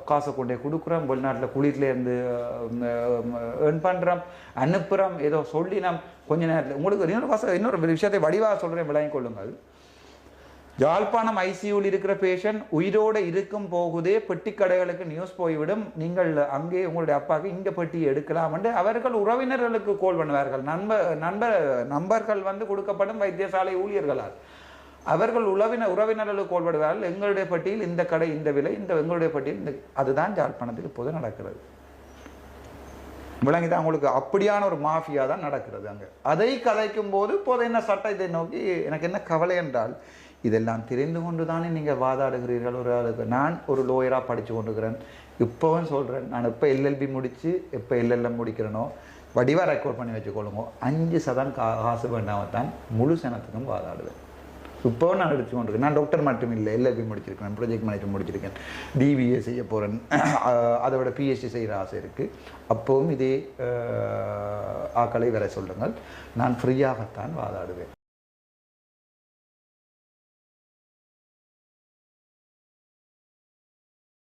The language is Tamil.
காசை கொண்டே கொடுக்குறோம், வெளிநாட்டில் குளிர்லேருந்து ஏர்ன் பண்ணுறோம், அனுப்புகிறோம், ஏதோ சொல்லி நாம் கொஞ்ச நேரத்தில் உங்களுக்கு இன்னொரு விஷயத்தை வடிவாக சொல்கிறேன், விளங்கிக் கொள்ளுங்கள். யாழ்ப்பாணம் ஐசியூவில் இருக்கிற பேஷண்ட் உயிரோடு இருக்கும் போகுதே பெட்டி கடைகளுக்கு நியூஸ் போய்விடும், நீங்கள் அங்கே உங்களுடைய அப்பாவுக்கு இங்கே பெட்டி எடுக்கலாம் என்று அவர்கள் உறவினர்களுக்கு கோல் பண்ணுவார்கள். நம்பர்கள் கொடுக்கப்படும் வைத்தியசாலை ஊழியர்களால் அவர்கள் உறவினர்களுக்கு கோல் பண்ணுவார்கள். எங்களுடைய பட்டியல் இந்த கடை இந்த விலை, எங்களுடைய பட்டியல் இந்த. அதுதான் யாழ்ப்பாணத்தில் இப்போது நடக்கிறது. விளங்கிதான் உங்களுக்கு. அப்படியான ஒரு மாஃபியா தான் நடக்கிறது அங்கே. அதை கதைக்கும் போது இப்போது என்ன சட்டத்தை நோக்கி எனக்கு என்ன கவலை என்றால், இதெல்லாம் தெரிந்து கொண்டு தானே நீங்கள் வாதாடுகிறீர்கள். ஒரு ஆளுக்கு நான் ஒரு லோயராக படித்து கொண்டுக்கிறேன், இப்போவும் சொல்கிறேன், நான் எப்போ எல்எல்பி முடித்து எப்போ எல்எல்எம் முடிக்கிறேனோ வடிவாக ரெக்கார்ட் பண்ணி வச்சுக்கொள்ளுங்க. 5% காசு வேண்டாமல் தான் முழு சனத்துக்கும் வாதாடுவேன். இப்போவும் நான் எடுத்து கொண்டிருக்கேன். நான் டாக்டர் மட்டும் இல்லை, எல்எல்பி முடிச்சிருக்கேன், ப்ராஜெக்ட் மேனேஜர் முடிச்சிருக்கேன், டிவிஏ செய்ய போகிறேன், அதை விட பிஹெச்டி செய்கிற ஆசை இருக்குது. அப்போவும் இதே ஆக்களை வர சொல்லுங்கள், நான் ஃப்ரீயாகத்தான் வாதாடுவேன்.